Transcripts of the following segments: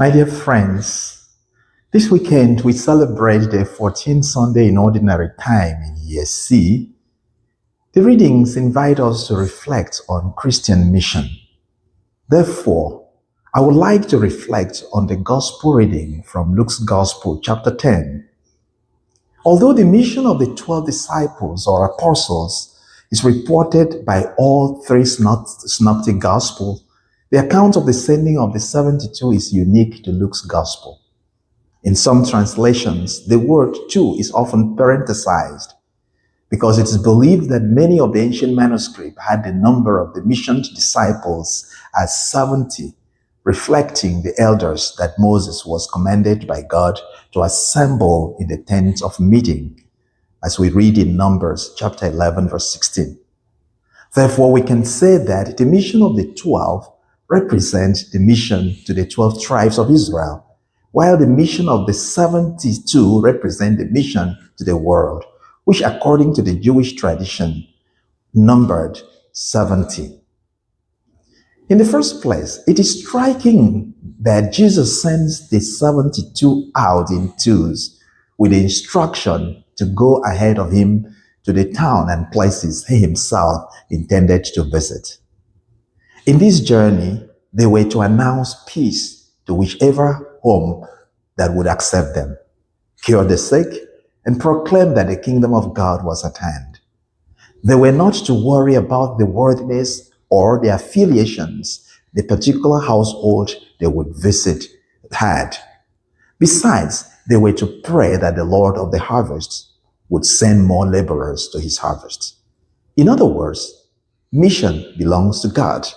My dear friends, this weekend we celebrate the 14th Sunday in Ordinary Time in Year C. The readings invite us to reflect on Christian mission. Therefore, I would like to reflect on the Gospel reading from Luke's Gospel, chapter 10. Although the mission of the 12 disciples or apostles is reported by all three synoptic Gospels, the account of the sending of the 72 is unique to Luke's Gospel. In some translations, the word two is often parenthesized because it is believed that many of the ancient manuscripts had the number of the missioned disciples as 70, reflecting the elders that Moses was commanded by God to assemble in the tent of meeting, as we read in Numbers chapter 11, verse 16. Therefore, we can say that the mission of the 12 represents the mission to the 12 tribes of Israel, while the mission of the 72 represents the mission to the world, which according to the Jewish tradition numbered 70. In the first place, it is striking that Jesus sends the 72 out in twos with the instruction to go ahead of him to the town and places he himself intended to visit. In this journey, they were to announce peace to whichever home that would accept them, cure the sick, and proclaim that the kingdom of God was at hand. They were not to worry about the worthiness or the affiliations the particular household they would visit had. Besides, they were to pray that the Lord of the harvest would send more laborers to his harvest. In other words, mission belongs to God,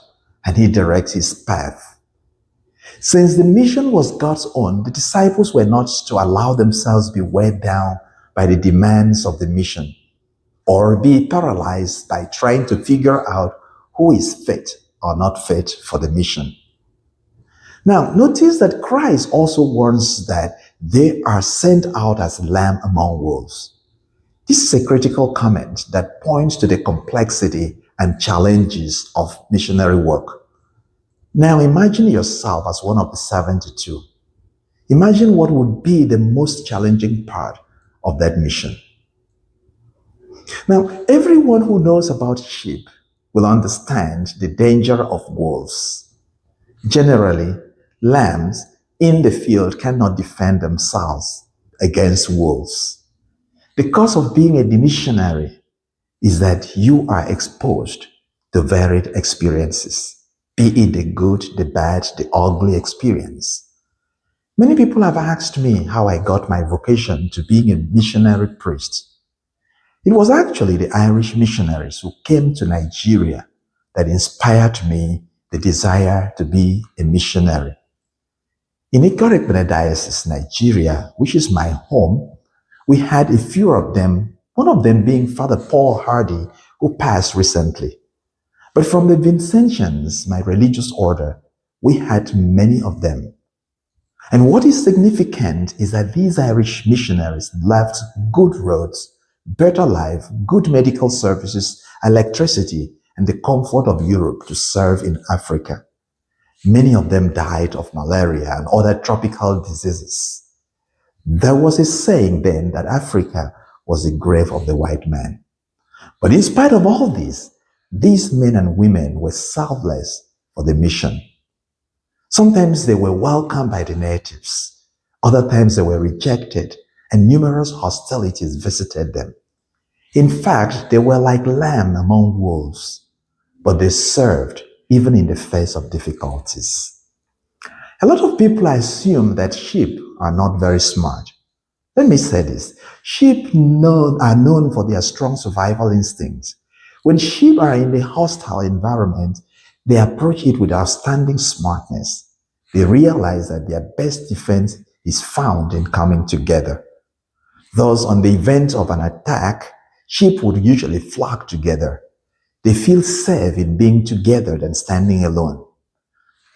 and he directs his path. Since the mission was God's own, the disciples were not to allow themselves be weighed down by the demands of the mission, or be paralyzed by trying to figure out who is fit or not fit for the mission. Now, notice that Christ also warns that they are sent out as lamb among wolves. This is a critical comment that points to the complexity and challenges of missionary work. Now imagine yourself as one of the 72. Imagine what would be the most challenging part of that mission. Now, everyone who knows about sheep will understand the danger of wolves. Generally, lambs in the field cannot defend themselves against wolves. The cost of being a missionary is that you are exposed to varied experiences, be it the good, the bad, the ugly experience. Many people have asked me how I got my vocation to being a missionary priest. It was actually the Irish missionaries who came to Nigeria that inspired me the desire to be a missionary. In Ikot Diocese, Nigeria, which is my home, we had a few of them, one of them being Father Paul Hardy, who passed recently. But from the Vincentians, my religious order, we had many of them. And what is significant is that these Irish missionaries left good roads, better life, good medical services, electricity, and the comfort of Europe to serve in Africa. Many of them died of malaria and other tropical diseases. There was a saying then that Africa was the grave of the white man. But in spite of all this, these men and women were selfless for the mission. Sometimes they were welcomed by the natives. Other times they were rejected, and numerous hostilities visited them. In fact, they were like lamb among wolves, but they served even in the face of difficulties. A lot of people assume that sheep are not very smart. Let me say this. Sheep are known for their strong survival instincts. When sheep are in a hostile environment, they approach it with outstanding smartness. They realize that their best defense is found in coming together. Thus, on the event of an attack, sheep would usually flock together. They feel safe in being together than standing alone.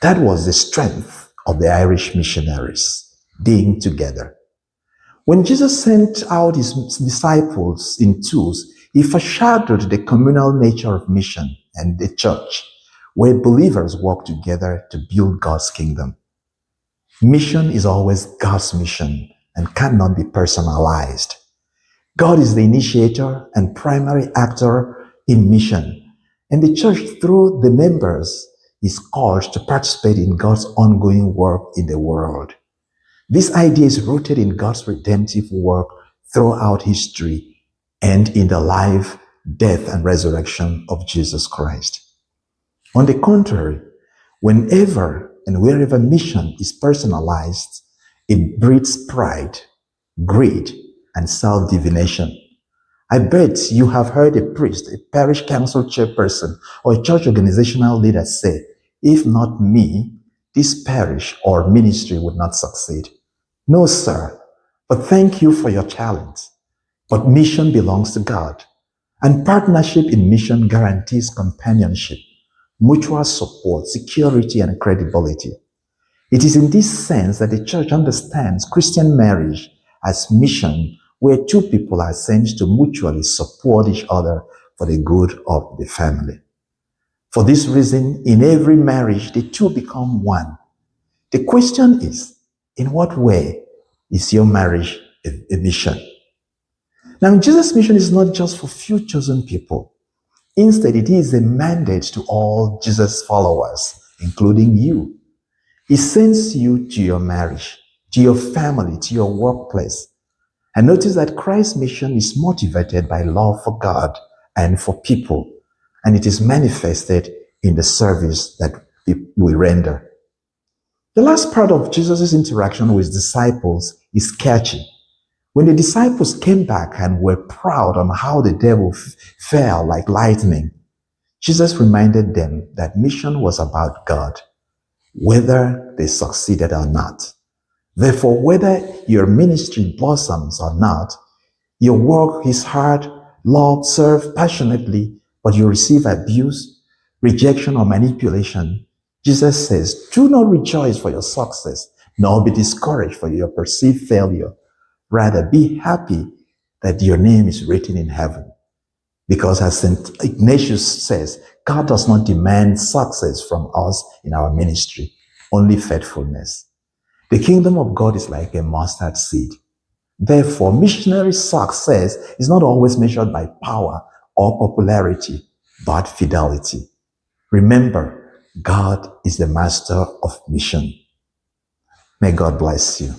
That was the strength of the Irish missionaries, being together. When Jesus sent out his disciples in twos, he foreshadowed the communal nature of mission and the church, where believers work together to build God's kingdom. Mission is always God's mission and cannot be personalized. God is the initiator and primary actor in mission, and the church, through the members, is called to participate in God's ongoing work in the world. This idea is rooted in God's redemptive work throughout history and in the life, death, and resurrection of Jesus Christ. On the contrary, whenever and wherever mission is personalized, it breeds pride, greed, and self-divination. I bet you have heard a priest, a parish council chairperson, or a church organizational leader say, if not me, this parish or ministry would not succeed. No, sir, but thank you for your talent. But mission belongs to God, and partnership in mission guarantees companionship, mutual support, security, and credibility. It is in this sense that the church understands Christian marriage as mission, where two people are sent to mutually support each other for the good of the family. For this reason, in every marriage, the two become one. The question is, in what way is your marriage a mission? Now, Jesus' mission is not just for few chosen people. Instead, it is a mandate to all Jesus' followers, including you. He sends you to your marriage, to your family, to your workplace. And notice that Christ's mission is motivated by love for God and for people, and it is manifested in the service that we render. The last part of Jesus' interaction with disciples is catchy. When the disciples came back and were proud on how the devil fell like lightning, Jesus reminded them that mission was about God, whether they succeeded or not. Therefore, whether your ministry blossoms or not, your work is hard, love, serve passionately, but you receive abuse, rejection, or manipulation, Jesus says, do not rejoice for your success, nor be discouraged for your perceived failure. Rather, be happy that your name is written in heaven. Because as St. Ignatius says, God does not demand success from us in our ministry, only faithfulness. The kingdom of God is like a mustard seed. Therefore, missionary success is not always measured by power or popularity, but fidelity. Remember, God is the master of mission. May God bless you.